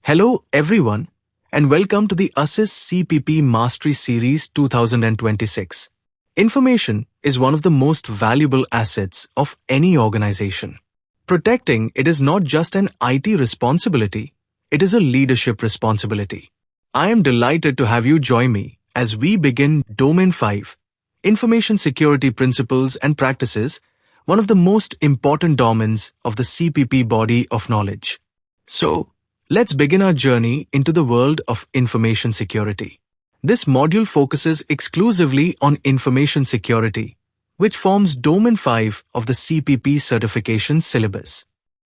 Hello everyone and welcome to the ASIS CPP Mastery Series 2026. Information is one of the most valuable assets of any organization. Protecting it is not just an IT responsibility, it is a leadership responsibility. I am delighted to have you join me as we begin Domain 5, Information Security Principles and Practices, one of the most important domains of the CPP body of knowledge. So, let's begin our journey into the world of information security. This module focuses exclusively on information security, which forms Domain 5 of the CPP certification syllabus.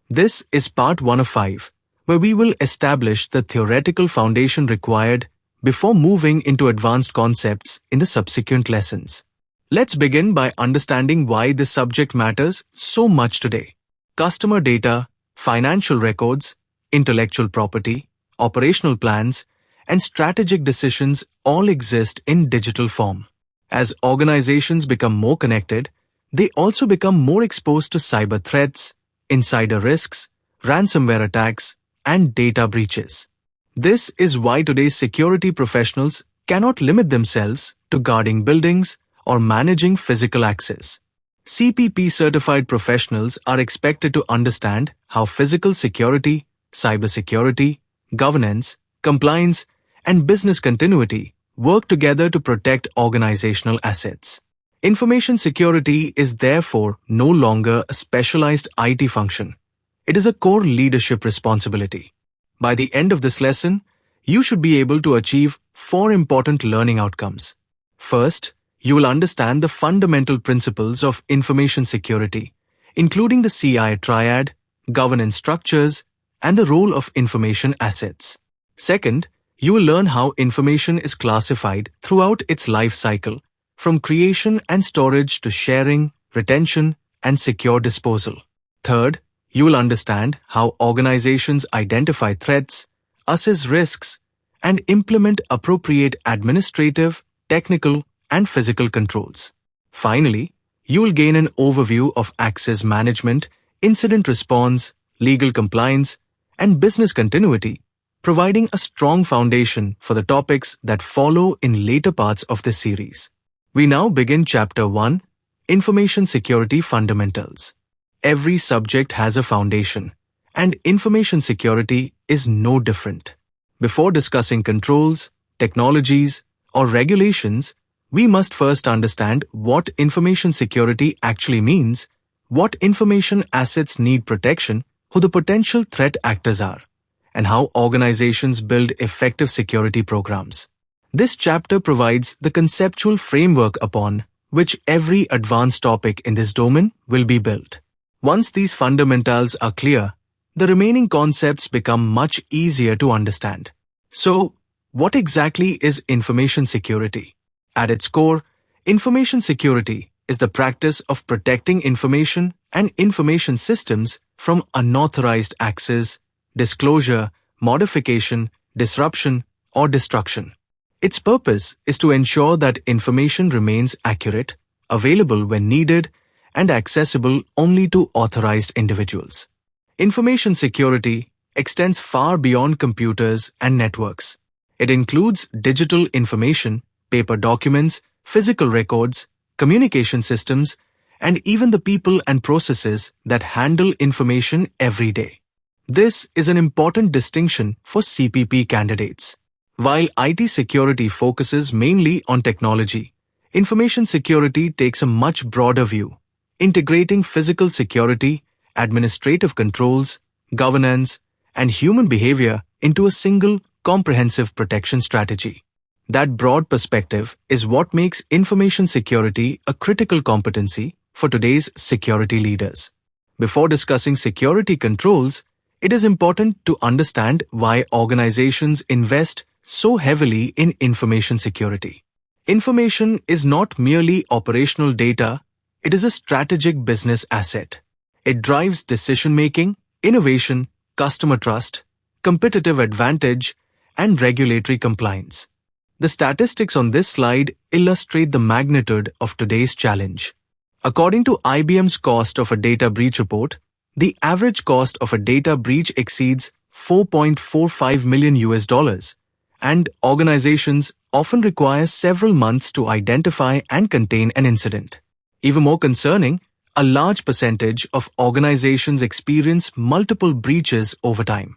This is part 1 of 5, where we will establish the theoretical foundation required before moving into advanced concepts in the subsequent lessons. Let's begin by understanding why this subject matters so much today. Customer data, financial records, intellectual property, operational plans, and strategic decisions all exist in digital form. As organizations become more connected, they also become more exposed to cyber threats, insider risks, ransomware attacks, and data breaches. This is why today's security professionals cannot limit themselves to guarding buildings or managing physical access. CPP certified professionals are expected to understand how physical security, cybersecurity, governance, compliance, and business continuity work together to protect organizational assets. Information security is therefore no longer a specialized IT function. It is a core leadership responsibility. By the end of this lesson, you should be able to achieve 4 important learning outcomes. First, you will understand the fundamental principles of information security, including the CIA Triad, governance structures, and the role of information assets. Second, you will learn how information is classified throughout its life cycle, from creation and storage to sharing, retention, and secure disposal. Third, you will understand how organizations identify threats, assess risks, and implement appropriate administrative, technical, and physical controls. Finally, you will gain an overview of access management, incident response, legal compliance, and business continuity, providing a strong foundation for the topics that follow in later parts of this series. We now begin Chapter 1, Information Security Fundamentals. Every subject has a foundation, and information security is no different. Before discussing controls, technologies, or regulations, we must first understand what information security actually means, what information assets need protection, who the potential threat actors are, and how organizations build effective security programs. This chapter provides the conceptual framework upon which every advanced topic in this domain will be built. Once these fundamentals are clear, the remaining concepts become much easier to understand. So, what exactly is information security? At its core, information security is the practice of protecting information and information systems from unauthorized access, disclosure, modification, disruption, or destruction. Its purpose is to ensure that information remains accurate, available when needed, and accessible only to authorized individuals. Information security extends far beyond computers and networks. It includes digital information, paper documents, physical records, communication systems, and even the people and processes that handle information every day. This is an important distinction for CPP candidates. While IT security focuses mainly on technology, information security takes a much broader view, integrating physical security, administrative controls, governance, and human behavior into a single, comprehensive protection strategy. That broad perspective is what makes information security a critical competency for today's security leaders. Before discussing security controls, it is important to understand why organizations invest so heavily in information security. Information is not merely operational data, it is a strategic business asset. It drives decision-making, innovation, customer trust, competitive advantage, and regulatory compliance. The statistics on this slide illustrate the magnitude of today's challenge. According to IBM's cost of a data breach report, the average cost of a data breach exceeds $4.45 million USD, and organizations often require several months to identify and contain an incident. Even more concerning, a large percentage of organizations experience multiple breaches over time.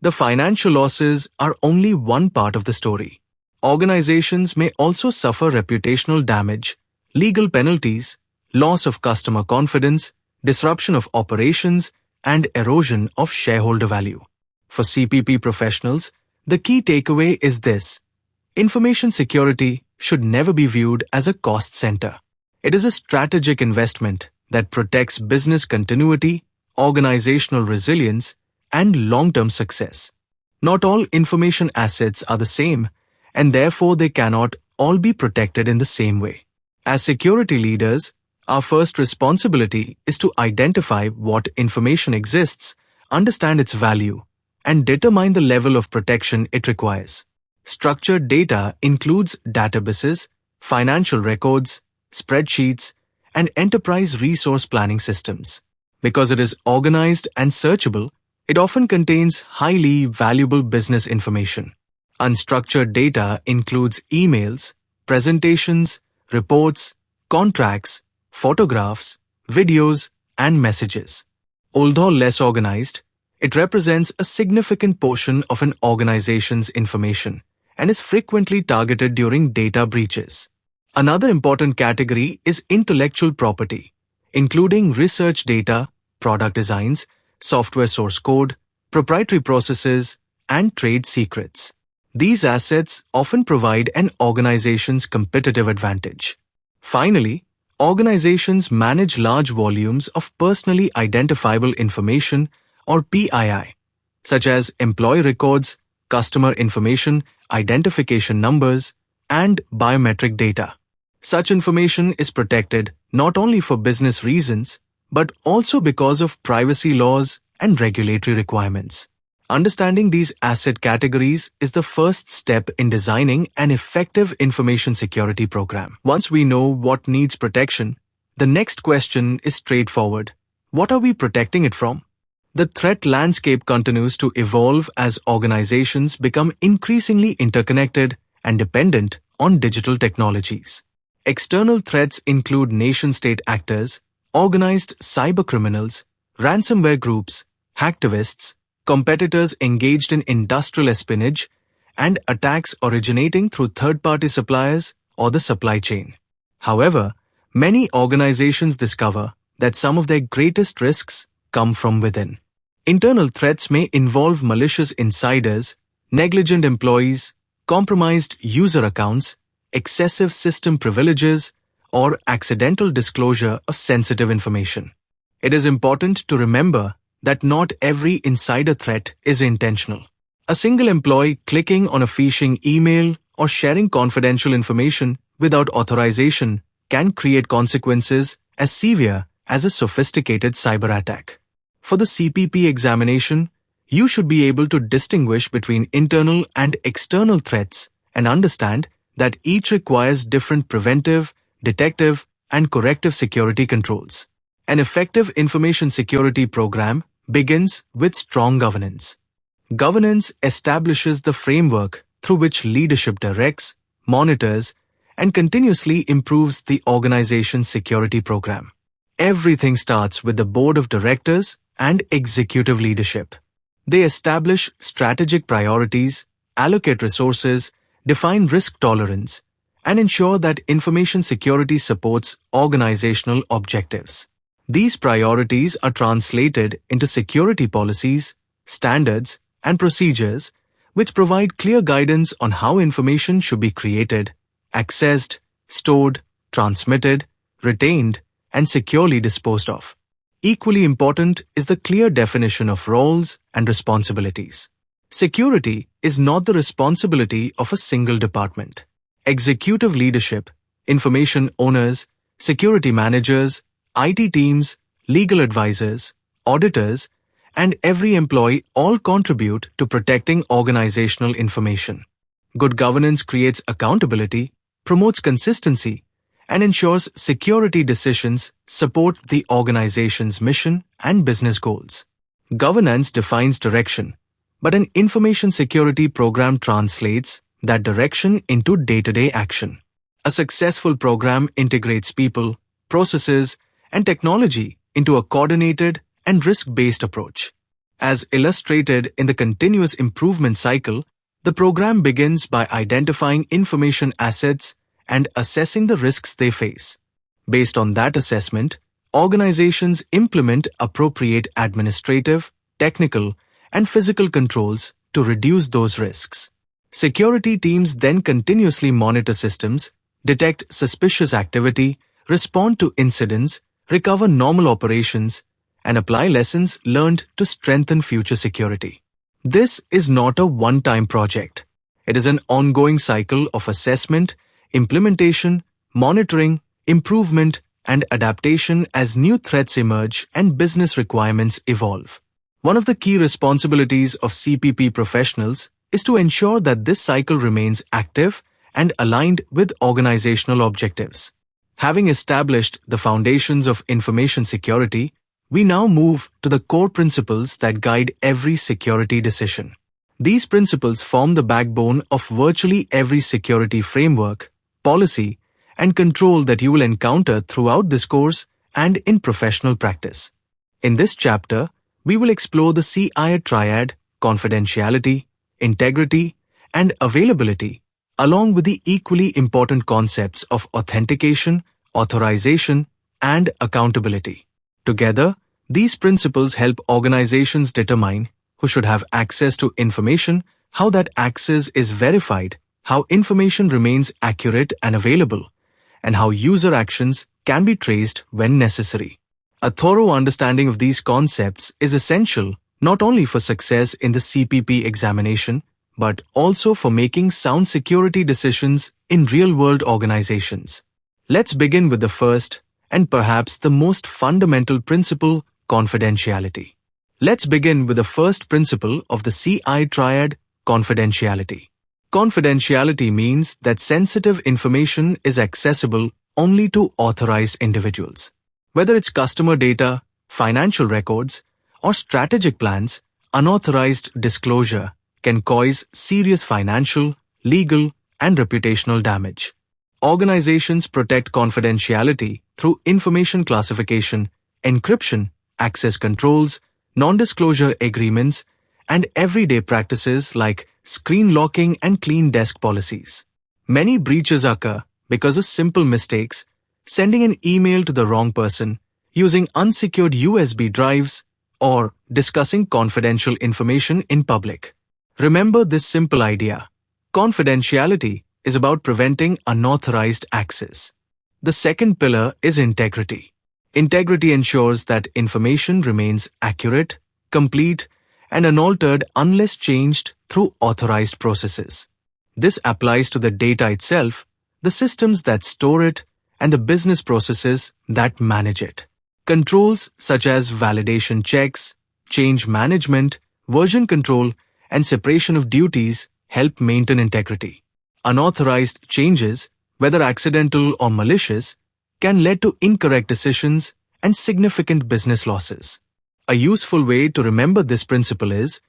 The financial losses are only one part of the story. Organizations may also suffer reputational damage, legal penalties, loss of customer confidence, disruption of operations, and erosion of shareholder value. For CPP professionals, the key takeaway is this: information security should never be viewed as a cost center. It is a strategic investment that protects business continuity, organizational resilience, and long-term success. Not all information assets are the same, and therefore they cannot all be protected in the same way. As security leaders, our first responsibility is to identify what information exists, understand its value, and determine the level of protection it requires. Structured data includes databases, financial records, spreadsheets, and enterprise resource planning systems. Because it is organized and searchable, it often contains highly valuable business information. Unstructured data includes emails, presentations, reports, contracts, photographs, videos, and messages. Although less organized, it represents a significant portion of an organization's information and is frequently targeted during data breaches. Another important category is intellectual property, including research data, product designs, software source code, proprietary processes, and trade secrets. These assets often provide an organization's competitive advantage. Finally, organizations manage large volumes of personally identifiable information, or PII, such as employee records, customer information, identification numbers, and biometric data. Such information is protected not only for business reasons, but also because of privacy laws and regulatory requirements. Understanding these asset categories is the first step in designing an effective information security program. Once we know what needs protection, the next question is straightforward. What are we protecting it from? The threat landscape continues to evolve as organizations become increasingly interconnected and dependent on digital technologies. External threats include nation-state actors, organized cybercriminals, ransomware groups, hacktivists, competitors engaged in industrial espionage, and attacks originating through third-party suppliers or the supply chain. However, many organizations discover that some of their greatest risks come from within. Internal threats may involve malicious insiders, negligent employees, compromised user accounts, excessive system privileges, or accidental disclosure of sensitive information. It is important to remember that not every insider threat is intentional. A single employee clicking on a phishing email or sharing confidential information without authorization can create consequences as severe as a sophisticated cyber attack. For the CPP examination, you should be able to distinguish between internal and external threats and understand that each requires different preventive, detective, and corrective security controls. An effective information security program begins with strong governance. Governance establishes the framework through which leadership directs, monitors, and continuously improves the organization's security program. Everything starts with the board of directors and executive leadership. They establish strategic priorities, allocate resources, define risk tolerance, and ensure that information security supports organizational objectives. These priorities are translated into security policies, standards, and procedures which provide clear guidance on how information should be created, accessed, stored, transmitted, retained, and securely disposed of. Equally important is the clear definition of roles and responsibilities. Security is not the responsibility of a single department. Executive leadership, information owners, security managers, IT teams, legal advisors, auditors, and every employee all contribute to protecting organizational information. Good governance creates accountability, promotes consistency, and ensures security decisions support the organization's mission and business goals. Governance defines direction, but an information security program translates that direction into day-to-day action. A successful program integrates people, processes, and technology into a coordinated and risk-based approach. As illustrated in the continuous improvement cycle, the program begins by identifying information assets and assessing the risks they face. Based on that assessment, organizations implement appropriate administrative, technical, and physical controls to reduce those risks. Security teams then continuously monitor systems, detect suspicious activity, respond to incidents, recover normal operations, and apply lessons learned to strengthen future security. This is not a one-time project. It is an ongoing cycle of assessment, implementation, monitoring, improvement, and adaptation as new threats emerge and business requirements evolve. One of the key responsibilities of CPP professionals is to ensure that this cycle remains active and aligned with organizational objectives. Having established the foundations of information security, we now move to the core principles that guide every security decision. These principles form the backbone of virtually every security framework, policy, and control that you will encounter throughout this course and in professional practice. In this chapter, we will explore the CIA Triad, confidentiality, integrity, and availability, along with the equally important concepts of authentication, authorization, and accountability. Together, these principles help organizations determine who should have access to information, how that access is verified, how information remains accurate and available, and how user actions can be traced when necessary. A thorough understanding of these concepts is essential not only for success in the CPP examination, but also for making sound security decisions in real-world organizations. Let's begin with the first, and perhaps the most fundamental principle, confidentiality. Let's begin with the first principle of the CIA Triad, confidentiality. Confidentiality means that sensitive information is accessible only to authorized individuals. Whether it's customer data, financial records, or strategic plans, unauthorized disclosure can cause serious financial, legal, and reputational damage. Organizations protect confidentiality through information classification, encryption, access controls, non-disclosure agreements, and everyday practices like screen locking and clean desk policies. Many breaches occur because of simple mistakes, sending an email to the wrong person, using unsecured USB drives, or discussing confidential information in public. Remember this simple idea. Confidentiality is about preventing unauthorized access. The second pillar is integrity. Integrity ensures that information remains accurate, complete, and unaltered unless changed through authorized processes. This applies to the data itself, the systems that store it, and the business processes that manage it. Controls such as validation checks, change management, version control, and separation of duties help maintain integrity. Unauthorized changes, whether accidental or malicious, can lead to incorrect decisions and significant business losses. A useful way to remember this principle is,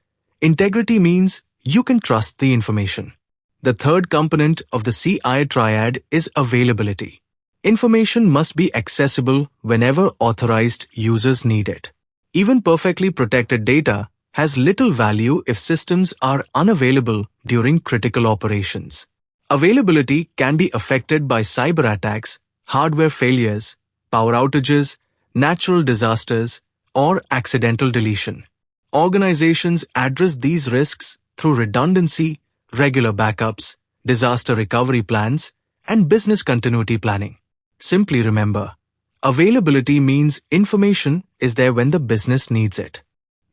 integrity means you can trust the information. The third component of the CIA Triad is availability. Information must be accessible whenever authorized users need it. Even perfectly protected data has little value if systems are unavailable during critical operations. Availability can be affected by cyber attacks, hardware failures, power outages, natural disasters, or accidental deletion. Organizations address these risks through redundancy, regular backups, disaster recovery plans, and business continuity planning. Simply remember, availability means information is there when the business needs it.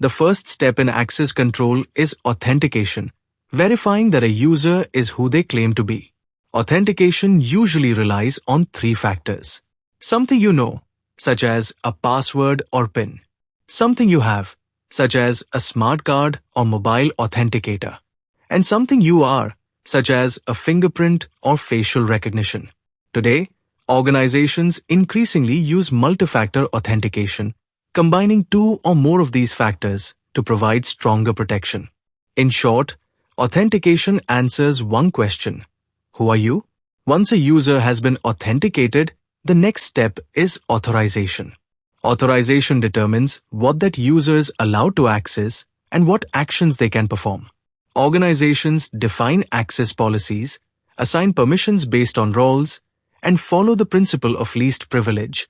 The first step in access control is authentication, verifying that a user is who they claim to be. Authentication usually relies on three factors. Something you know, such as a password or PIN. Something you have, such as a smart card or mobile authenticator. And something you are, such as a fingerprint or facial recognition. Today, organizations increasingly use multi-factor authentication, combining two or more of these factors to provide stronger protection. In short, authentication answers one question: who are you? Once a user has been authenticated, the next step is authorization. Authorization determines what that user is allowed to access and what actions they can perform. Organizations define access policies, assign permissions based on roles, and follow the principle of least privilege,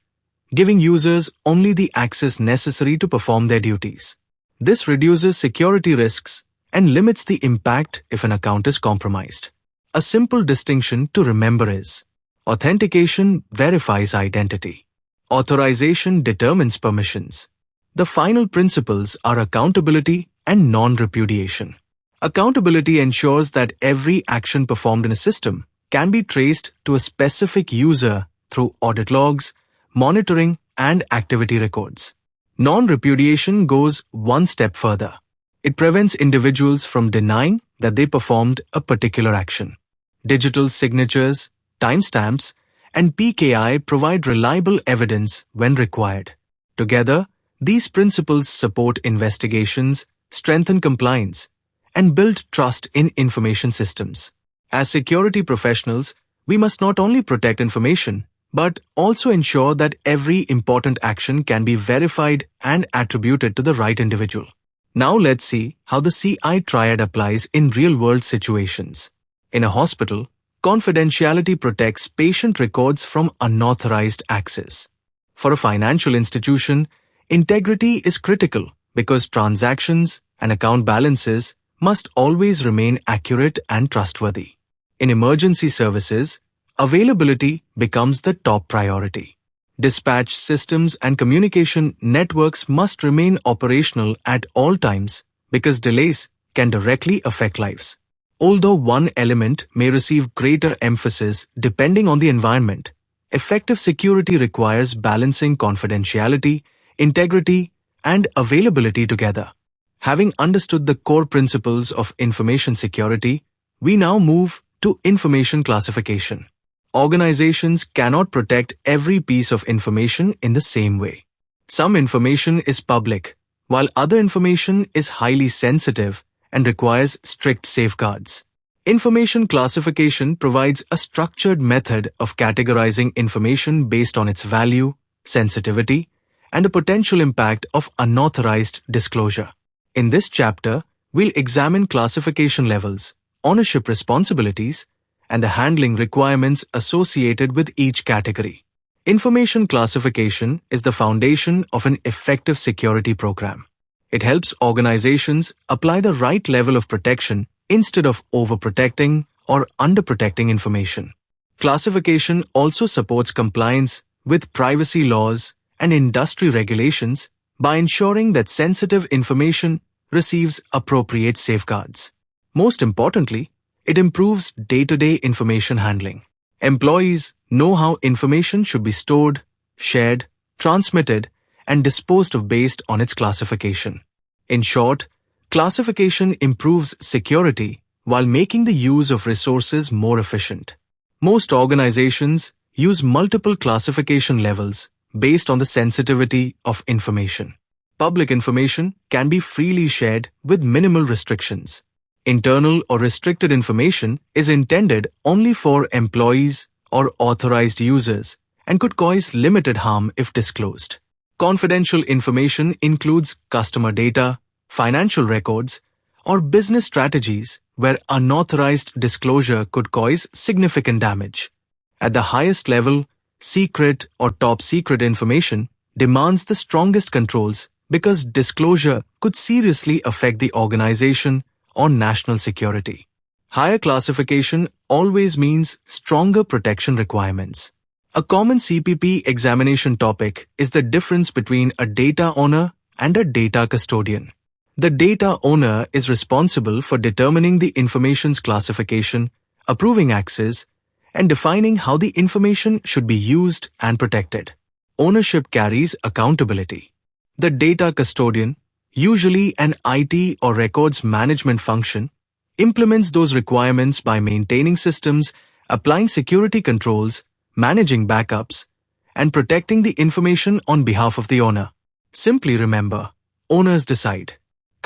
giving users only the access necessary to perform their duties. This reduces security risks and limits the impact if an account is compromised. A simple distinction to remember is: authentication verifies identity. Authorization determines permissions. The final principles are accountability and non-repudiation. Accountability ensures that every action performed in a system can be traced to a specific user through audit logs, monitoring, and activity records. Non-repudiation goes one step further. It prevents individuals from denying that they performed a particular action. Digital signatures, timestamps, and PKI provide reliable evidence when required. Together, these principles support investigations, strengthen compliance, and build trust in information systems. As security professionals, we must not only protect information, but also ensure that every important action can be verified and attributed to the right individual. Now let's see how the CIA Triad applies in real-world situations. In a hospital, confidentiality protects patient records from unauthorized access. For a financial institution, integrity is critical because transactions and account balances must always remain accurate and trustworthy. In emergency services, availability becomes the top priority. Dispatch systems and communication networks must remain operational at all times because delays can directly affect lives. Although one element may receive greater emphasis depending on the environment, effective security requires balancing confidentiality, integrity, and availability together. Having understood the core principles of information security, we now move to information classification. Organizations cannot protect every piece of information in the same way. Some information is public, while other information is highly sensitive and requires strict safeguards. Information classification provides a structured method of categorizing information based on its value, sensitivity, and the potential impact of unauthorized disclosure. In this chapter, we'll examine classification levels, ownership responsibilities, and the handling requirements associated with each category. Information classification is the foundation of an effective security program. It helps organizations apply the right level of protection instead of overprotecting or underprotecting information. Classification also supports compliance with privacy laws and industry regulations by ensuring that sensitive information receives appropriate safeguards. Most importantly, it improves day-to-day information handling. Employees know how information should be stored, shared, transmitted, and disposed of based on its classification. In short, classification improves security while making the use of resources more efficient. Most organizations use multiple classification levels based on the sensitivity of information. Public information can be freely shared with minimal restrictions. Internal or restricted information is intended only for employees or authorized users and could cause limited harm if disclosed. Confidential information includes customer data, financial records, or business strategies where unauthorized disclosure could cause significant damage. At the highest level, secret or top secret information demands the strongest controls because disclosure could seriously affect the organization or national security. Higher classification always means stronger protection requirements. A common CPP examination topic is the difference between a data owner and a data custodian. The data owner is responsible for determining the information's classification, approving access, and defining how the information should be used and protected. Ownership carries accountability. The data custodian, usually an IT or records management function, implements those requirements by maintaining systems, applying security controls, managing backups, and protecting the information on behalf of the owner. Simply remember, owners decide.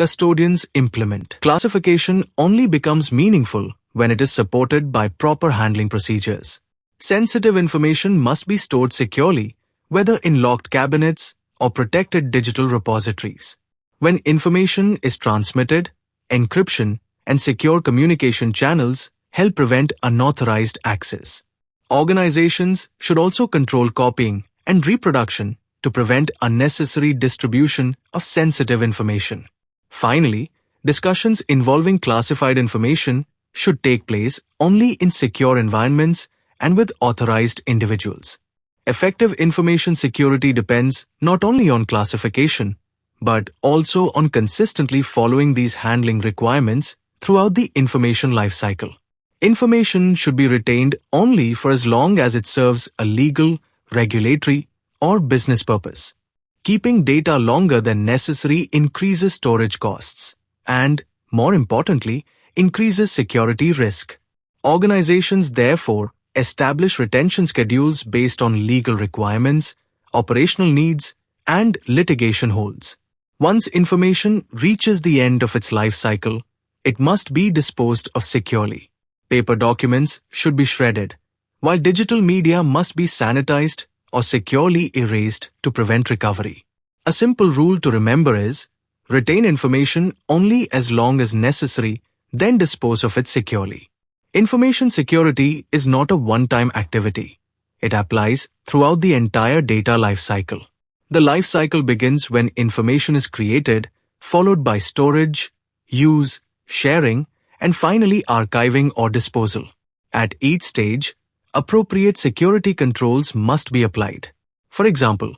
custodians implement. Classification only becomes meaningful when it is supported by proper handling procedures. Sensitive information must be stored securely, whether in locked cabinets or protected digital repositories. When information is transmitted, encryption and secure communication channels help prevent unauthorized access. Organizations should also control copying and reproduction to prevent unnecessary distribution of sensitive information. Finally, discussions involving classified information should take place only in secure environments and with authorized individuals. Effective information security depends not only on classification, but also on consistently following these handling requirements throughout the information lifecycle. Information should be retained only for as long as it serves a legal, regulatory, or business purpose. Keeping data longer than necessary increases storage costs and, more importantly, increases security risk. Organizations therefore establish retention schedules based on legal requirements, operational needs, and litigation holds. Once information reaches the end of its life cycle, it must be disposed of securely. Paper documents should be shredded, while digital media must be sanitized or securely erased to prevent recovery. A simple rule to remember is, retain information only as long as necessary, then dispose of it securely. Information security is not a one-time activity. It applies throughout the entire data lifecycle. The lifecycle begins when information is created, followed by storage, use, sharing, and finally archiving or disposal. At each stage, appropriate security controls must be applied. For example,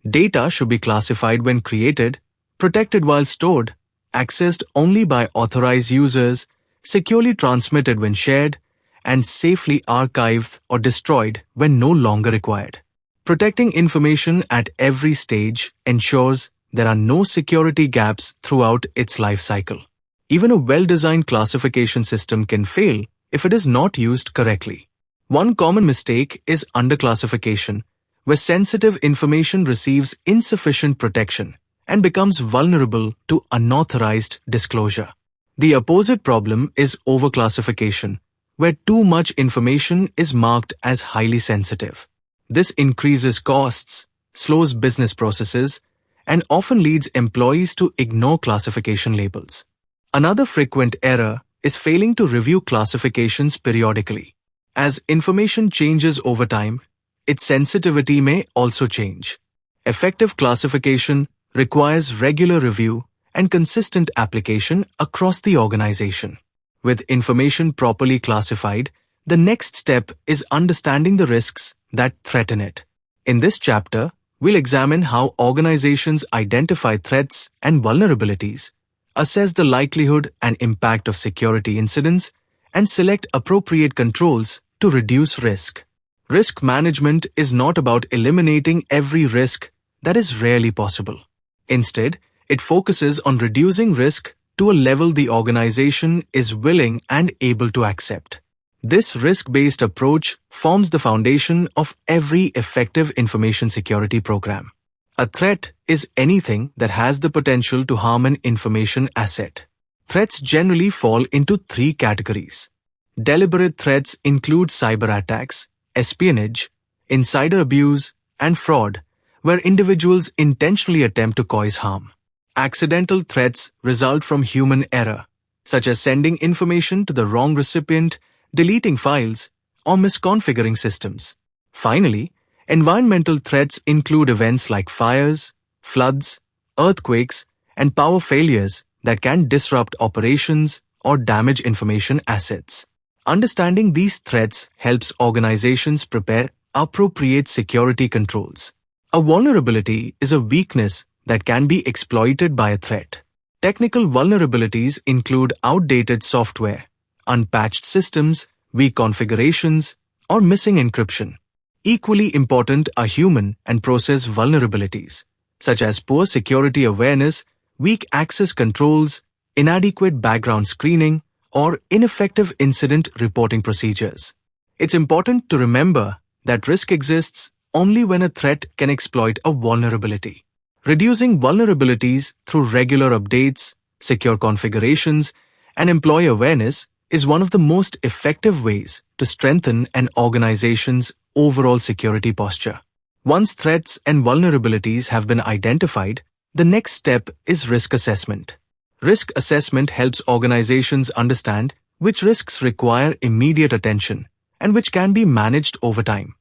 data should be classified when created, protected while stored, accessed only by authorized users, securely transmitted when shared, and safely archived or destroyed when no longer required. Protecting information at every stage ensures there are no security gaps throughout its life cycle. Even a well-designed classification system can fail if it is not used correctly. One common mistake is underclassification, where sensitive information receives insufficient protection and becomes vulnerable to unauthorized disclosure. The opposite problem is overclassification, where too much information is marked as highly sensitive. This increases costs, slows business processes, and often leads employees to ignore classification labels. Another frequent error is failing to review classifications periodically. As information changes over time, its sensitivity may also change. Effective classification requires regular review and consistent application across the organization. With information properly classified, the next step is understanding the risks that threaten it. In this chapter, we'll examine how organizations identify threats and vulnerabilities, assess the likelihood and impact of security incidents, and select appropriate controls to reduce risk. Risk management is not about eliminating every risk that is rarely possible. Instead, it focuses on reducing risk to a level the organization is willing and able to accept. This risk-based approach forms the foundation of every effective information security program. A threat is anything that has the potential to harm an information asset. Threats generally fall into three categories. Deliberate threats include cyber attacks, espionage, insider abuse, and fraud, where individuals intentionally attempt to cause harm. Accidental threats result from human error, such as sending information to the wrong recipient, deleting files, or misconfiguring systems. Finally, environmental threats include events like fires, floods, earthquakes, and power failures that can disrupt operations or damage information assets. Understanding these threats helps organizations prepare appropriate security controls. A vulnerability is a weakness that can be exploited by a threat. Technical vulnerabilities include outdated software, unpatched systems, weak configurations, or missing encryption. Equally important are human and process vulnerabilities, such as poor security awareness, weak access controls, inadequate background screening, or ineffective incident reporting procedures. It's important to remember that risk exists only when a threat can exploit a vulnerability. Reducing vulnerabilities through regular updates, secure configurations, and employee awareness is one of the most effective ways to strengthen an organization's overall security posture. Once threats and vulnerabilities have been identified, the next step is risk assessment. Risk assessment helps organizations understand which risks require immediate attention and which can be managed over time.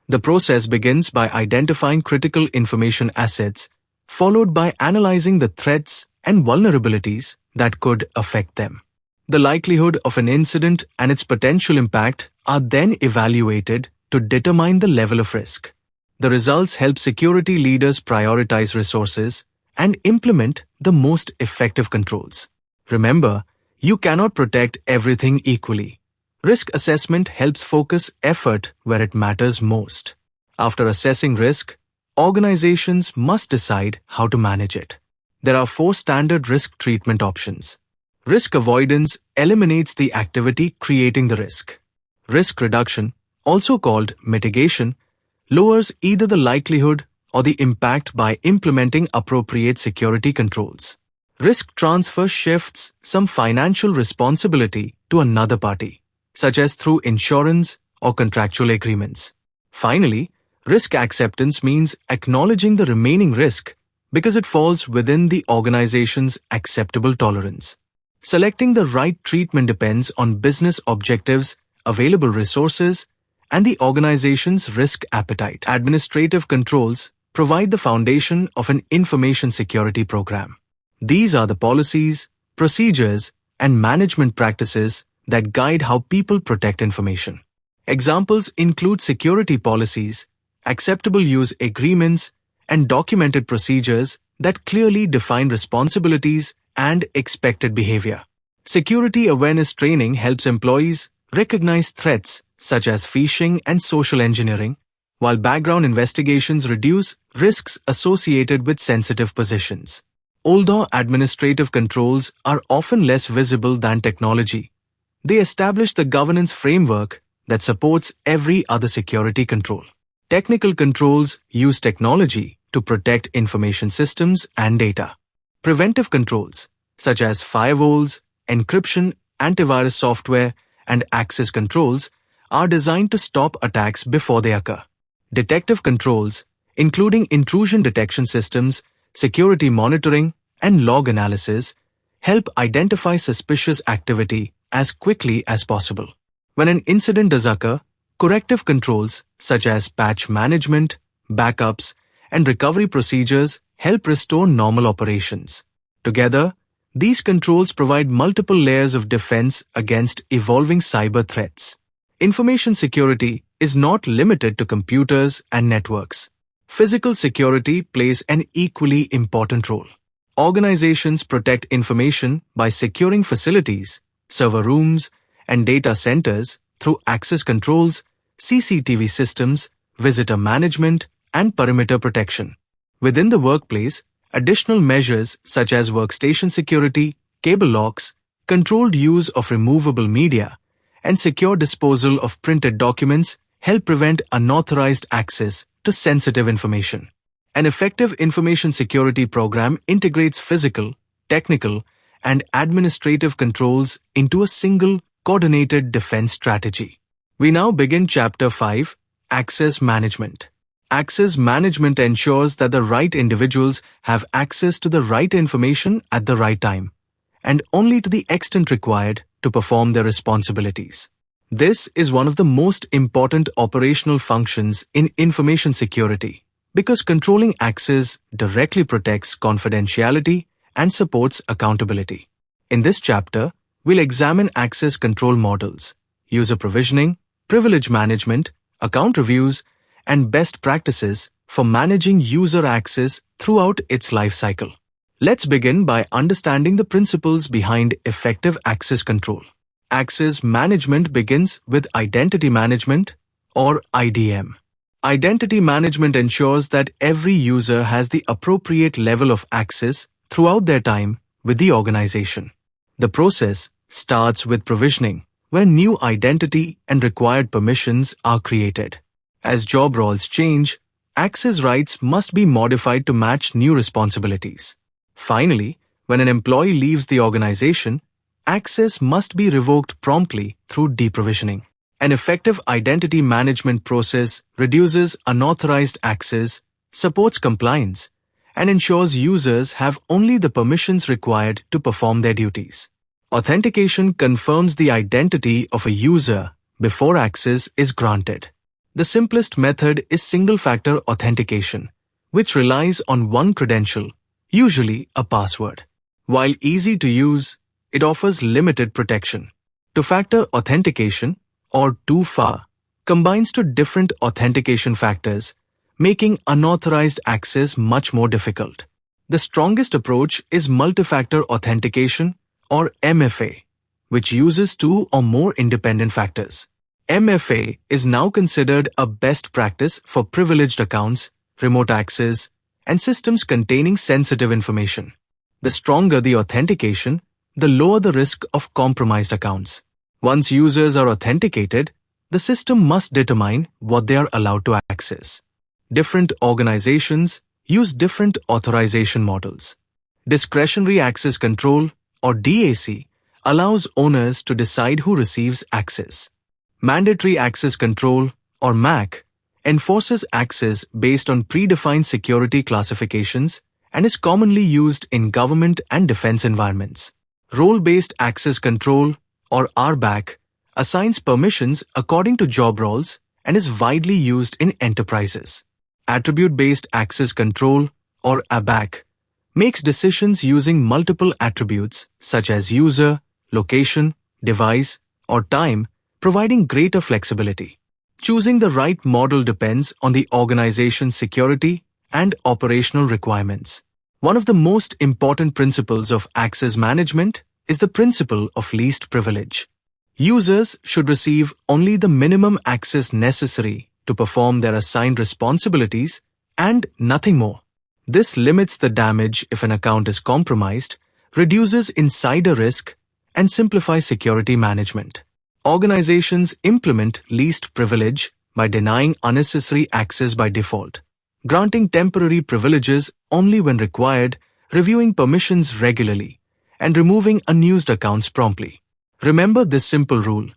The process begins by identifying critical information assets, followed by analyzing the threats and vulnerabilities that could affect them. The likelihood of an incident and its potential impact are then evaluated to determine the level of risk. The results help security leaders prioritize resources and implement the most effective controls. Remember, you cannot protect everything equally. Risk assessment helps focus effort where it matters most. After assessing risk, organizations must decide how to manage it. There are 4 standard risk treatment options. Risk avoidance eliminates the activity creating the risk. Risk reduction, also called mitigation, lowers either the likelihood or the impact by implementing appropriate security controls. Risk transfer shifts some financial responsibility to another party, such as through insurance or contractual agreements. Finally, risk acceptance means acknowledging the remaining risk because it falls within the organization's acceptable tolerance. Selecting the right treatment depends on business objectives, available resources, and the organization's risk appetite. Administrative controls provide the foundation of an information security program. These are the policies, procedures, and management practices that guide how people protect information. Examples include security policies, acceptable use agreements, and documented procedures that clearly define responsibilities and expected behavior. Security awareness training helps employees recognize threats such as phishing and social engineering, while background investigations reduce risks associated with sensitive positions. Although administrative controls are often less visible than technology, they establish the governance framework that supports every other security control. Technical controls use technology to protect information systems and data. Preventive controls, such as firewalls, encryption, antivirus software, and access controls, are designed to stop attacks before they occur. Detective controls, including intrusion detection systems, security monitoring, and log analysis, help identify suspicious activity as quickly as possible. When an incident does occur, corrective controls such as patch management, backups, and recovery procedures help restore normal operations. Together, these controls provide multiple layers of defense against evolving cyber threats. Information security is not limited to computers and networks. Physical security plays an equally important role. Organizations protect information by securing facilities, server rooms, and data centers through access controls, CCTV systems, visitor management, and perimeter protection. Within the workplace, additional measures such as workstation security, cable locks, controlled use of removable media, and secure disposal of printed documents help prevent unauthorized access to sensitive information. An effective information security program integrates physical, technical, and administrative controls into a single, coordinated defense strategy. We now begin Chapter 5, Access Management. Access management ensures that the right individuals have access to the right information at the right time, and only to the extent required to perform their responsibilities. This is one of the most important operational functions in information security because controlling access directly protects confidentiality and supports accountability. In this chapter, we'll examine access control models, user provisioning, privilege management, account reviews, and best practices for managing user access throughout its life cycle. Let's begin by understanding the principles behind effective access control. Access management begins with identity management, or IDM. Identity management ensures that every user has the appropriate level of access throughout their time with the organization. The process starts with provisioning, where new identity and required permissions are created. As job roles change, access rights must be modified to match new responsibilities. Finally, When an employee leaves the organization, access must be revoked promptly through deprovisioning. An effective identity management process reduces unauthorized access, supports compliance, and ensures users have only the permissions required to perform their duties. Authentication confirms the identity of a user before access is granted. The simplest method is single-factor authentication, which relies on one credential, usually a password. While easy to use, it offers limited protection. Two-factor authentication, or 2FA, combines two different authentication factors, making unauthorized access much more difficult. The strongest approach is multi-factor authentication, or MFA, which uses two or more independent factors. MFA is now considered a best practice for privileged accounts, remote access, and systems containing sensitive information. The stronger the authentication, the lower the risk of compromised accounts. Once users are authenticated, the system must determine what they are allowed to access. Different organizations use different authorization models. Discretionary access control, or DAC, allows owners to decide who receives access. Mandatory access control, or MAC, enforces access based on predefined security classifications and is commonly used in government and defense environments. Role-based access control, or RBAC, assigns permissions according to job roles and is widely used in enterprises. Attribute-based access control, or ABAC, makes decisions using multiple attributes such as user, location, device, or time, providing greater flexibility. Choosing the right model depends on the organization's security and operational requirements. One of the most important principles of access management is the principle of least privilege. Users should receive only the minimum access necessary to perform their assigned responsibilities and nothing more. This limits the damage if an account is compromised, reduces insider risk, and simplifies security management. Organizations implement least privilege by denying unnecessary access by default, granting temporary privileges only when required, reviewing permissions regularly, and removing unused accounts promptly. Remember this simple rule: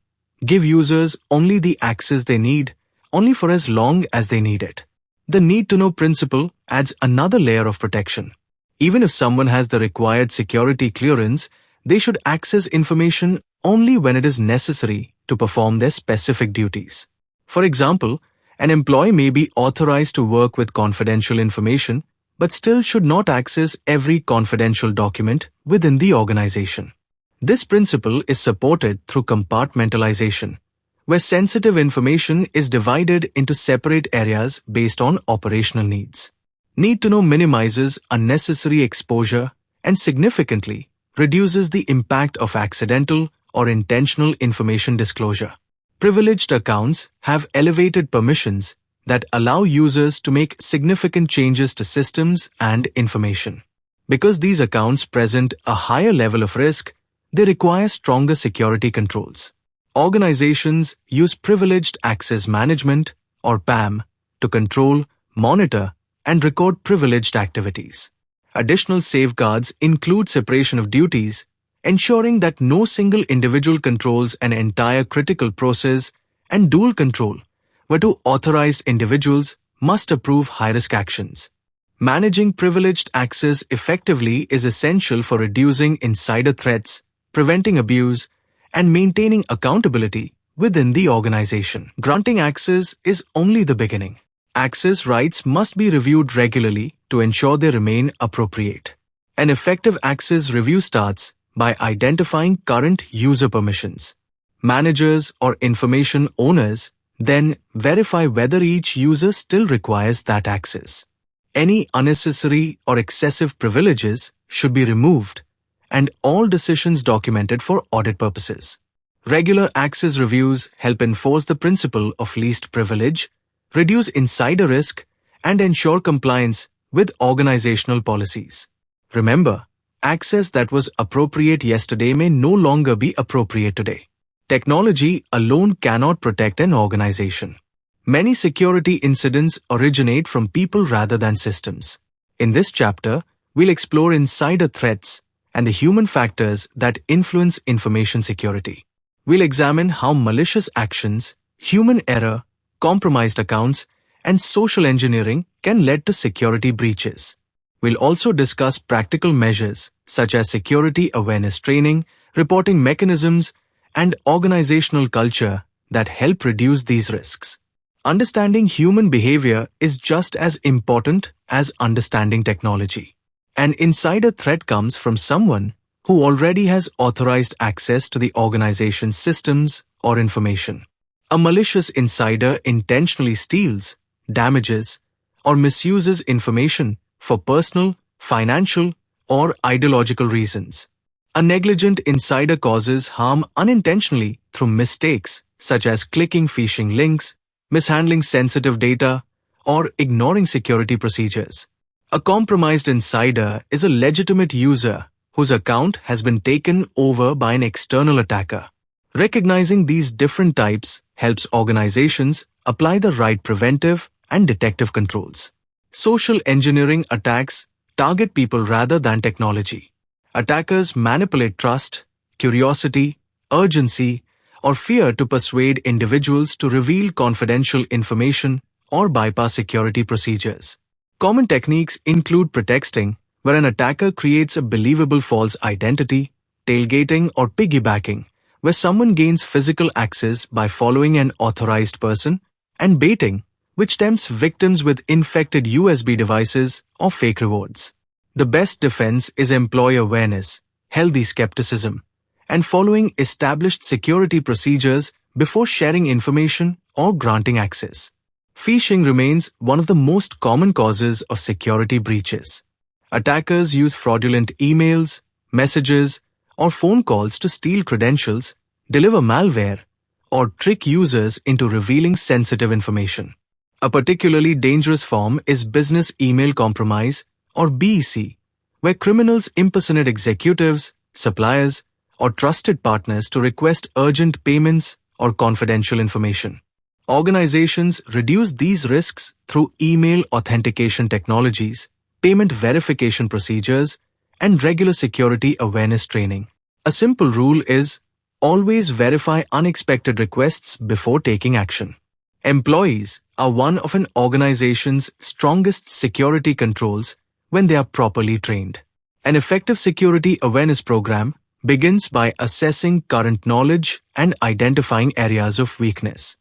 give users only the access they need, only for as long as they need it. The need-to-know principle adds another layer of protection. Even if someone has the required security clearance, they should access information only when it is necessary to perform their specific duties. For example, an employee may be authorized to work with confidential information, but still should not access every confidential document within the organization. This principle is supported through compartmentalization, where sensitive information is divided into separate areas based on operational needs. Need-to-know minimizes unnecessary exposure and significantly reduces the impact of accidental or intentional information disclosure. Privileged accounts have elevated permissions that allow users to make significant changes to systems and information. Because these accounts present a higher level of risk, they require stronger security controls. Organizations use privileged access management, or PAM, to control, monitor, and record privileged activities. Additional safeguards include separation of duties, ensuring that no single individual controls an entire critical process, and dual control, where two authorized individuals must approve high-risk actions. Managing privileged access effectively is essential for reducing insider threats, preventing abuse, and maintaining accountability within the organization. Granting access is only the beginning. Access rights must be reviewed regularly to ensure they remain appropriate. An effective access review starts by identifying current user permissions. Managers or information owners then verify whether each user still requires that access. Any unnecessary or excessive privileges should be removed, and all decisions documented for audit purposes. Regular access reviews help enforce the principle of least privilege, reduce insider risk, and ensure compliance with organizational policies. Remember, access that was appropriate yesterday may no longer be appropriate today. Technology alone cannot protect an organization. Many security incidents originate from people rather than systems. In this chapter, we'll explore insider threats and the human factors that influence information security. We'll examine how malicious actions, human error, compromised accounts, and social engineering can lead to security breaches. We'll also discuss practical measures such as security awareness training, reporting mechanisms, and organizational culture that help reduce these risks. Understanding human behavior is just as important as understanding technology. An insider threat comes from someone who already has authorized access to the organization's systems or information. A malicious insider intentionally steals, damages, or misuses information for personal, financial, or ideological reasons. A negligent insider causes harm unintentionally through mistakes such as clicking phishing links, mishandling sensitive data, or ignoring security procedures. A compromised insider is a legitimate user whose account has been taken over by an external attacker. Recognizing these different types helps organizations apply the right preventive and detective controls. Social engineering attacks target people rather than technology. Attackers manipulate trust, curiosity, urgency, or fear to persuade individuals to reveal confidential information or bypass security procedures. Common techniques include pretexting, where an attacker creates a believable false identity, tailgating or piggybacking, where someone gains physical access by following an authorized person, and baiting, which tempts victims with infected USB devices or fake rewards. The best defense is employee awareness, healthy skepticism, and following established security procedures before sharing information or granting access. Phishing remains one of the most common causes of security breaches. Attackers use fraudulent emails, messages, or phone calls to steal credentials, deliver malware, or trick users into revealing sensitive information. A particularly dangerous form is business email compromise, or BEC, where criminals impersonate executives, suppliers, or trusted partners to request urgent payments or confidential information. Organizations reduce these risks through email authentication technologies, payment verification procedures, and regular security awareness training. A simple rule is always verify unexpected requests before taking action. Employees are one of an organization's strongest security controls when they are properly trained. An effective security awareness program begins by assessing current knowledge and identifying areas of weakness.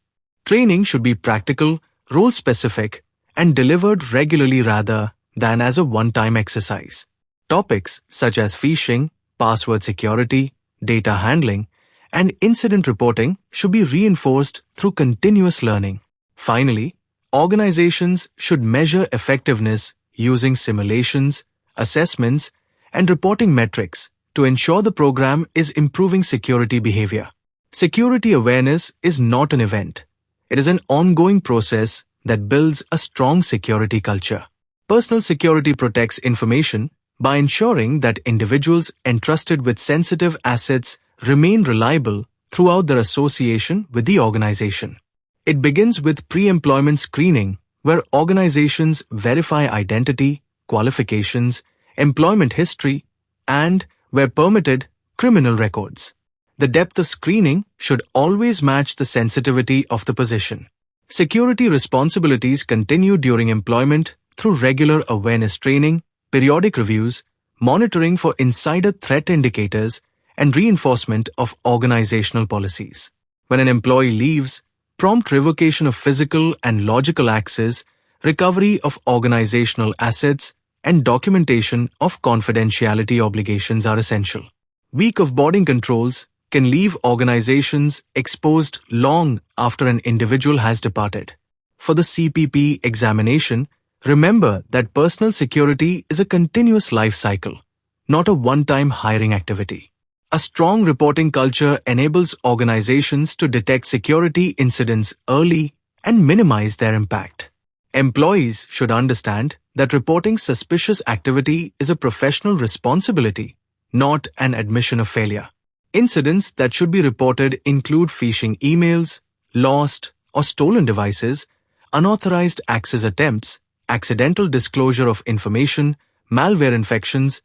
Training should be practical, role-specific, and delivered regularly rather than as a one-time exercise. Topics such as phishing, password security, data handling, and incident reporting should be reinforced through continuous learning. Finally, organizations should measure effectiveness using simulations, assessments, and reporting metrics to ensure the program is improving security behavior. Security awareness is not an event. It is an ongoing process that builds a strong security culture. Personal security protects information by ensuring that individuals entrusted with sensitive assets remain reliable throughout their association with the organization. It begins with pre-employment screening, where organizations verify identity, qualifications, employment history, and, where permitted, criminal records. The depth of screening should always match the sensitivity of the position. Security responsibilities continue during employment through regular awareness training, periodic reviews, monitoring for insider threat indicators, and reinforcement of organizational policies. When an employee leaves, prompt revocation of physical and logical access, recovery of organizational assets, and documentation of confidentiality obligations are essential. Weak offboarding controls can leave organizations exposed long after an individual has departed. For the CPP examination, remember that personal security is a continuous life cycle, not a one-time hiring activity. A strong reporting culture enables organizations to detect security incidents early and minimize their impact. Employees should understand that reporting suspicious activity is a professional responsibility, not an admission of failure. Incidents that should be reported include phishing emails, lost or stolen devices, unauthorized access attempts, accidental disclosure of information, malware infections,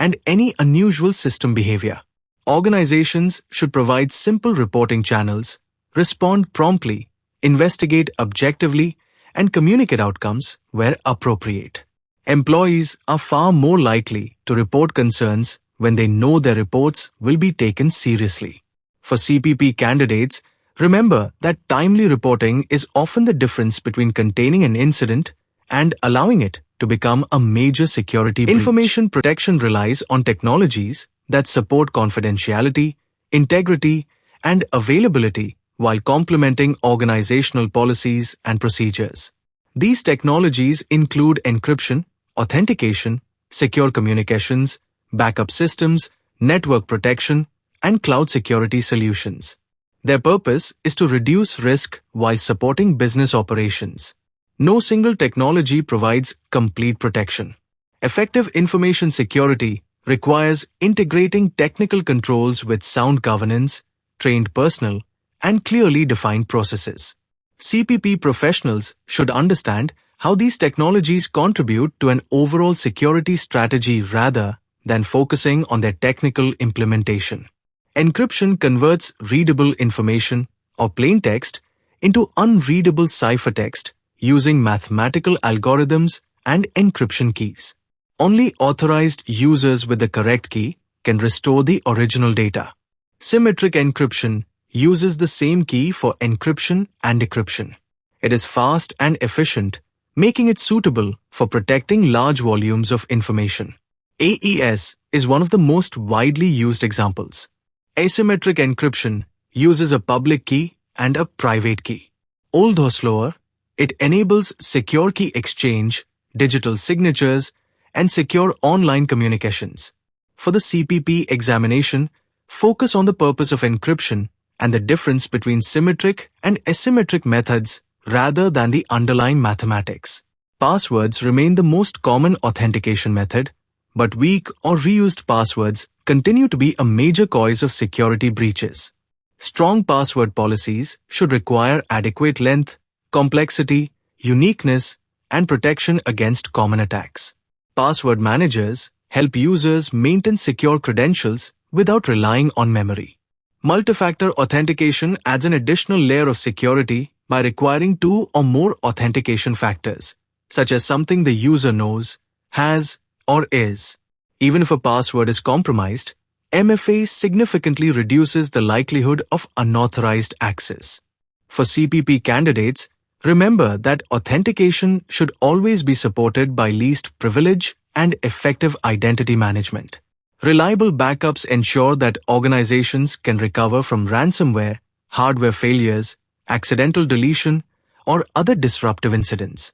and any unusual system behavior. Organizations should provide simple reporting channels, respond promptly, investigate objectively, and communicate outcomes where appropriate. Employees are far more likely to report concerns when they know their reports will be taken seriously. For CPP candidates, remember that timely reporting is often the difference between containing an incident and allowing it to become a major security breach. Information protection relies on technologies that support confidentiality, integrity, and availability while complementing organizational policies and procedures. These technologies include encryption, authentication, secure communications, backup systems, network protection, and cloud security solutions. Their purpose is to reduce risk while supporting business operations. No single technology provides complete protection. Effective information security requires integrating technical controls with sound governance, trained personnel, and clearly defined processes. CPP professionals should understand how these technologies contribute to an overall security strategy rather than focusing on their technical implementation. Encryption converts readable information or plain text into unreadable ciphertext using mathematical algorithms and encryption keys. Only authorized users with the correct key can restore the original data. Symmetric encryption uses the same key for encryption and decryption. It is fast and efficient, making it suitable for protecting large volumes of information. AES is one of the most widely used examples. Asymmetric encryption uses a public key and a private key. Although slower, it enables secure key exchange, digital signatures, and secure online communications. For the CPP examination, focus on the purpose of encryption and the difference between symmetric and asymmetric methods rather than the underlying mathematics. Passwords remain the most common authentication method, but weak or reused passwords continue to be a major cause of security breaches. Strong password policies should require adequate length, complexity, uniqueness, and protection against common attacks. Password managers help users maintain secure credentials without relying on memory. Multi-factor authentication adds an additional layer of security by requiring 2 or more authentication factors, such as something the user knows, has, or is. Even if a password is compromised, MFA significantly reduces the likelihood of unauthorized access. For CPP candidates, remember that authentication should always be supported by least privilege and effective identity management. Reliable backups ensure that organizations can recover from ransomware, hardware failures, accidental deletion, or other disruptive incidents.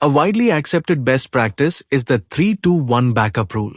A widely accepted best practice is the 3-2-1 backup rule.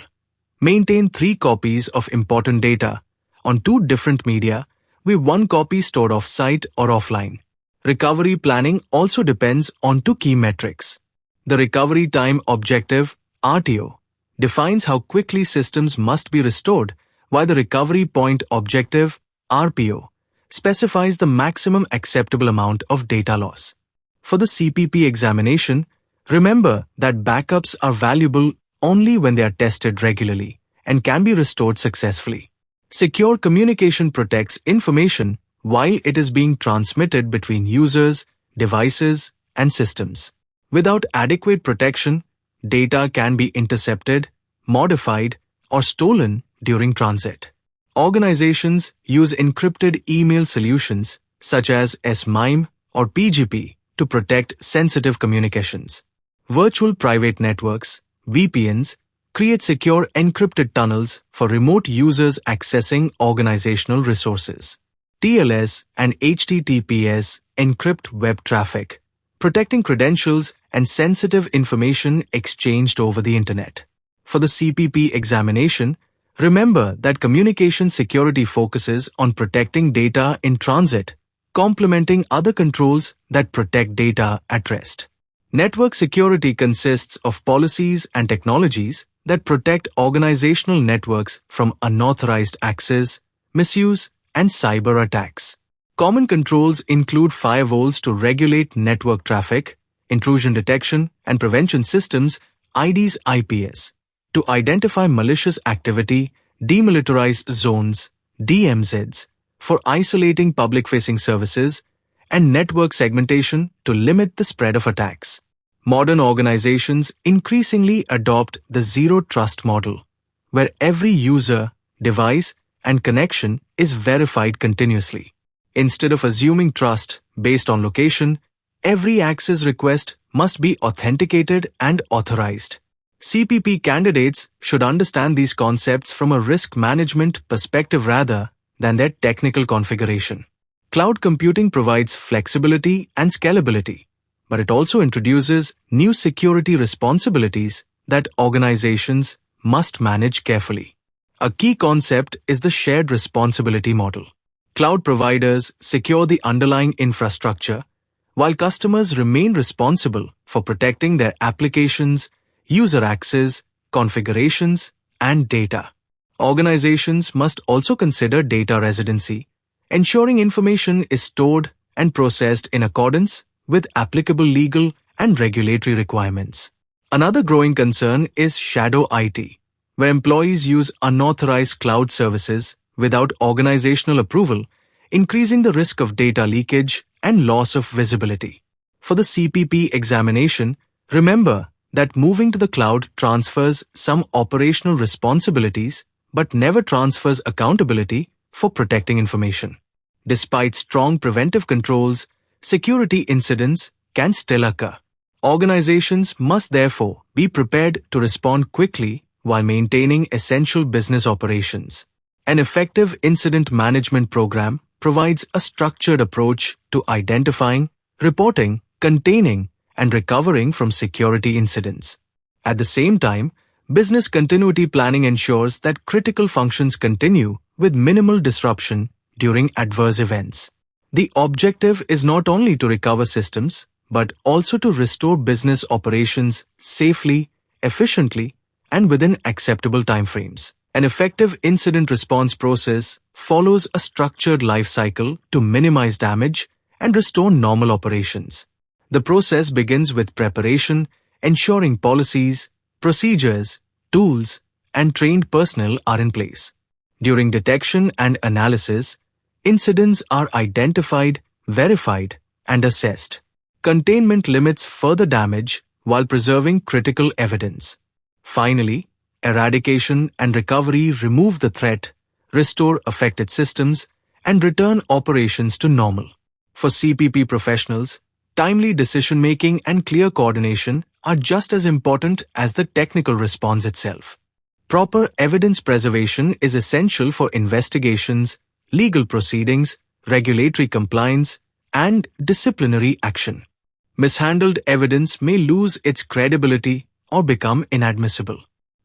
Maintain 3 copies of important data on 2 different media with 1 copy stored off-site or offline. Recovery planning also depends on 2 key metrics. The Recovery Time Objective, RTO, defines how quickly systems must be restored, while the Recovery Point Objective, RPO, specifies the maximum acceptable amount of data loss. For the CPP examination, remember that backups are valuable only when they are tested regularly and can be restored successfully. Secure communication protects information while it is being transmitted between users, devices, and systems. Without adequate protection, data can be intercepted, modified, or stolen during transit. Organizations use encrypted email solutions such as SMIME or PGP to protect sensitive communications. Virtual private networks, VPNs, create secure encrypted tunnels for remote users accessing organizational resources. TLS and HTTPS encrypt web traffic, protecting credentials and sensitive information exchanged over the internet. For the CPP examination, remember that communication security focuses on protecting data in transit, complementing other controls that protect data at rest. Network security consists of policies and technologies that protect organizational networks from unauthorized access, misuse, and cyber attacks. Common controls include firewalls to regulate network traffic, intrusion detection and prevention systems, IDs IPS, to identify malicious activity, demilitarized zones, DMZs, for isolating public-facing services, and network segmentation to limit the spread of attacks. Modern organizations increasingly adopt the zero trust model, where every user, device, and connection is verified continuously. Instead of assuming trust based on location, every access request must be authenticated and authorized. CPP candidates should understand these concepts from a risk management perspective rather than their technical configuration. Cloud computing provides flexibility and scalability, but it also introduces new security responsibilities that organizations must manage carefully. A key concept is the shared responsibility model. Cloud providers secure the underlying infrastructure, while customers remain responsible for protecting their applications, user access, configurations, and data. Organizations must also consider data residency, ensuring information is stored and processed in accordance with applicable legal and regulatory requirements. Another growing concern is shadow IT, where employees use unauthorized cloud services without organizational approval, increasing the risk of data leakage and loss of visibility. For the CPP examination, remember that moving to the cloud transfers some operational responsibilities but never transfers accountability for protecting information. Despite strong preventive controls, security incidents can still occur. Organizations must therefore be prepared to respond quickly while maintaining essential business operations. An effective incident management program provides a structured approach to identifying, reporting, containing, and recovering from security incidents. At the same time, business continuity planning ensures that critical functions continue with minimal disruption during adverse events. The objective is not only to recover systems, but also to restore business operations safely, efficiently, and within acceptable timeframes. An effective incident response process follows a structured life cycle to minimize damage and restore normal operations. The process begins with preparation, ensuring policies, procedures, tools, and trained personnel are in place. During detection and analysis, incidents are identified, verified, and assessed. Containment limits further damage while preserving critical evidence. Finally, eradication and recovery remove the threat, restore affected systems, and return operations to normal. For CPP professionals, timely decision-making and clear coordination are just as important as the technical response itself. Proper evidence preservation is essential for investigations, legal proceedings, regulatory compliance, and disciplinary action. Mishandled evidence may lose its credibility or become inadmissible.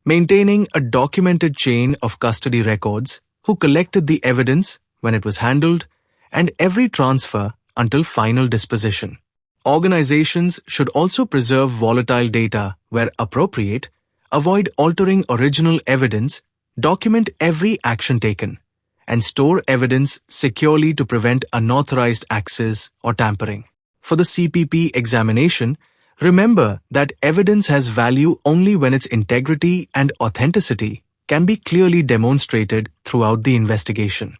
Maintaining a documented chain of custody records, who collected the evidence when it was handled, and every transfer until final disposition. Organizations should also preserve volatile data where appropriate, avoid altering original evidence, document every action taken, and store evidence securely to prevent unauthorized access or tampering. For the CPP examination, remember that evidence has value only when its integrity and authenticity can be clearly demonstrated throughout the investigation.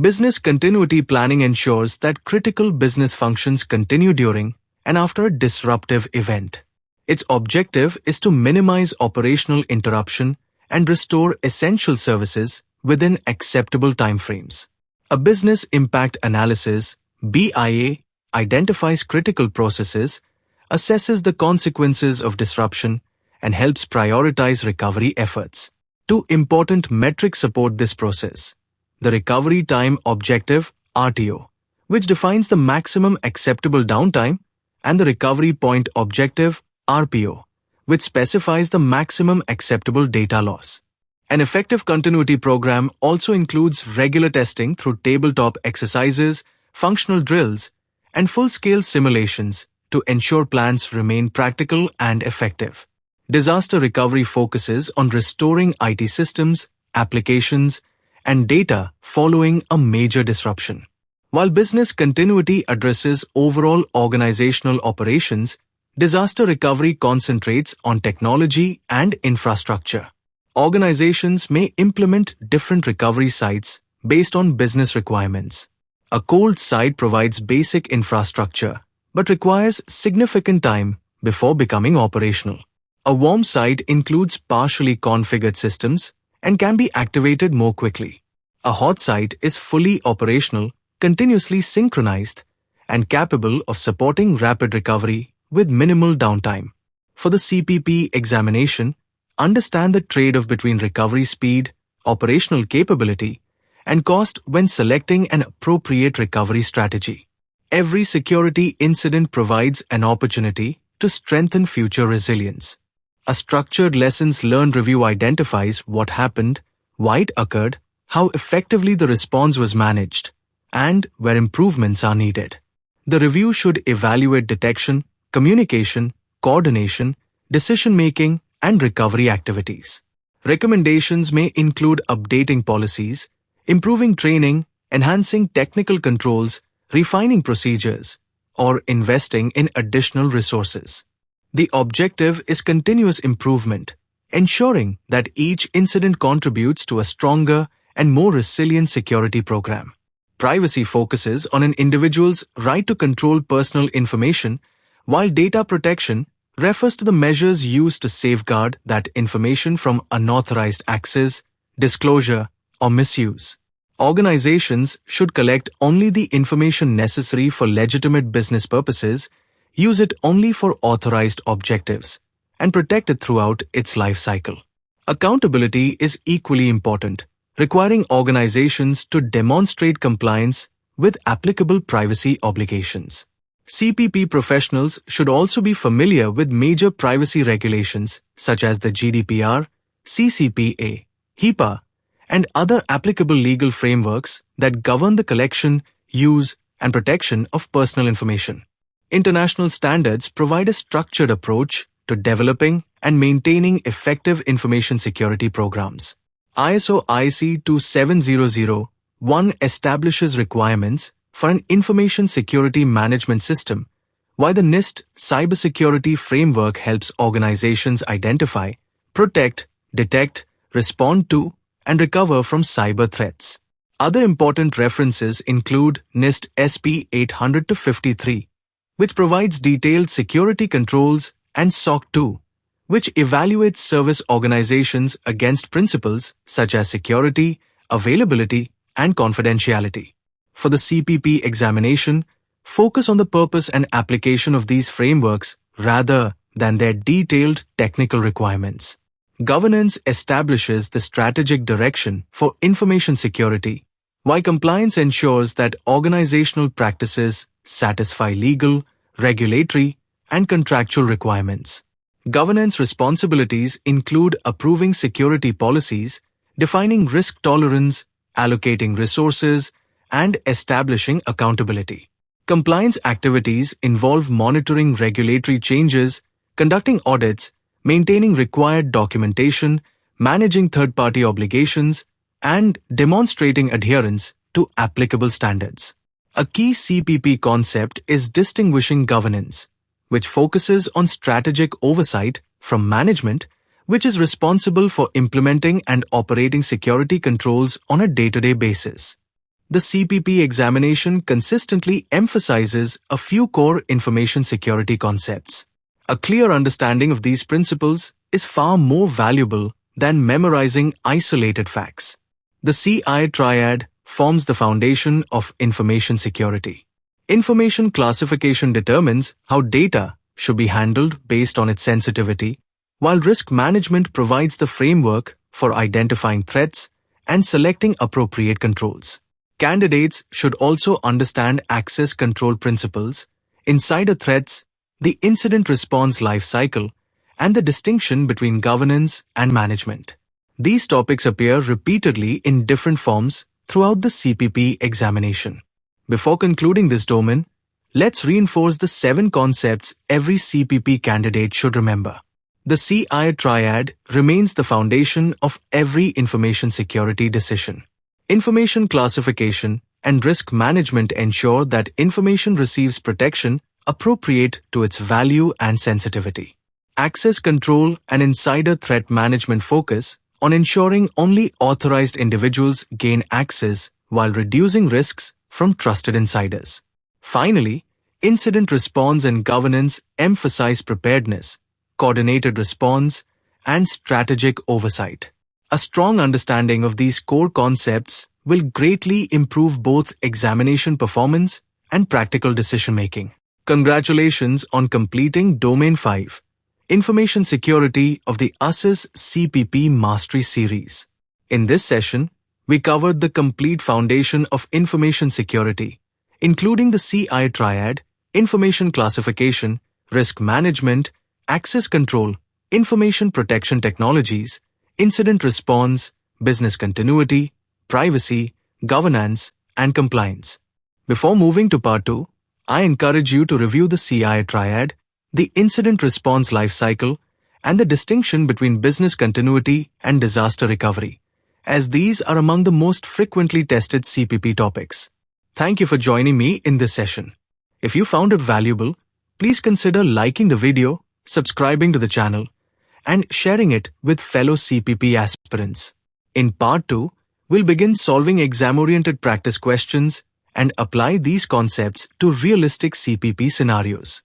Business continuity planning ensures that critical business functions continue during and after a disruptive event. Its objective is to minimize operational interruption and restore essential services within acceptable timeframes. A business impact analysis (BIA) identifies critical processes, assesses the consequences of disruption, and helps prioritize recovery efforts. Two important metrics support this process: the Recovery Time Objective (RTO), which defines the maximum acceptable downtime, and the Recovery Point Objective (RPO), which specifies the maximum acceptable data loss. An effective continuity program also includes regular testing through tabletop exercises, functional drills, and full-scale simulations to ensure plans remain practical and effective. Disaster recovery focuses on restoring IT systems, applications, and data following a major disruption. While business continuity addresses overall organizational operations, disaster recovery concentrates on technology and infrastructure. Organizations may implement different recovery sites based on business requirements. A cold site provides basic infrastructure but requires significant time before becoming operational. A warm site includes partially configured systems and can be activated more quickly. A hot site is fully operational, continuously synchronized, and capable of supporting rapid recovery with minimal downtime. For the CPP examination, understand the trade-off between recovery speed, operational capability, and cost when selecting an appropriate recovery strategy. Every security incident provides an opportunity to strengthen future resilience. A structured lessons learned review identifies what happened, why it occurred, how effectively the response was managed, and where improvements are needed. The review should evaluate detection, communication, coordination, decision-making, and recovery activities. Recommendations may include updating policies, improving training, enhancing technical controls, refining procedures, or investing in additional resources. The objective is continuous improvement, ensuring that each incident contributes to a stronger and more resilient security program. Privacy focuses on an individual's right to control personal information, while data protection refers to the measures used to safeguard that information from unauthorized access, disclosure, or misuse. Organizations should collect only the information necessary for legitimate business purposes, use it only for authorized objectives, and protect it throughout its life cycle. Accountability is equally important, requiring organizations to demonstrate compliance with applicable privacy obligations. CPP professionals should also be familiar with major privacy regulations such as the GDPR, CCPA, HIPAA, and other applicable legal frameworks that govern the collection, use, and protection of personal information. International standards provide a structured approach to developing and maintaining effective information security programs. ISO IEC 27001 establishes requirements for an information security management system, while the NIST cybersecurity framework helps organizations identify, protect, detect, respond to, and recover from cyber threats. Other important references include NIST SP 800-53, which provides detailed security controls, and SOC 2, which evaluates service organizations against principles such as security, availability, and confidentiality. For the CPP examination, focus on the purpose and application of these frameworks rather than their detailed technical requirements. Governance establishes the strategic direction for information security, while compliance ensures that organizational practices satisfy legal, regulatory, and contractual requirements. Governance responsibilities include approving security policies, defining risk tolerance, allocating resources, and establishing accountability. Compliance activities involve monitoring regulatory changes, conducting audits, maintaining required documentation, managing third-party obligations, and demonstrating adherence to applicable standards. A key CPP concept is distinguishing governance, which focuses on strategic oversight, from management, which is responsible for implementing and operating security controls on a day-to-day basis. The CPP examination consistently emphasizes a few core information security concepts. A clear understanding of these principles is far more valuable than memorizing isolated facts. The CIA Triad forms the foundation of information security. Information classification determines how data should be handled based on its sensitivity, while risk management provides the framework for identifying threats and selecting appropriate controls. Candidates should also understand access control principles, insider threats, the incident response life cycle, and the distinction between governance and management. These topics appear repeatedly in different forms throughout the CPP examination. Before concluding this domain, let's reinforce the 7 concepts every CPP candidate should remember. The CIA Triad remains the foundation of every information security decision. Information classification and risk management ensure that information receives protection appropriate to its value and sensitivity. Access control and insider threat management focus on ensuring only authorized individuals gain access while reducing risks from trusted insiders. Finally, incident response and governance emphasize preparedness, coordinated response, and strategic oversight. A strong understanding of these core concepts will greatly improve both examination performance and practical decision-making. Congratulations on completing Domain 5, Information Security of the ASIS CPP Mastery Series. In this session, we covered the complete foundation of information security, including the CIA Triad, information classification, risk management, access control, information protection technologies, incident response, business continuity, privacy, governance, and compliance. Before moving to Part 2, I encourage you to review the CIA Triad, the incident response lifecycle, and the distinction between business continuity and disaster recovery, as these are among the most frequently tested CPP topics. Thank you for joining me in this session. If you found it valuable, please consider liking the video, subscribing to the channel, and sharing it with fellow CPP aspirants. In Part 2, we'll begin solving exam-oriented practice questions and apply these concepts to realistic CPP scenarios.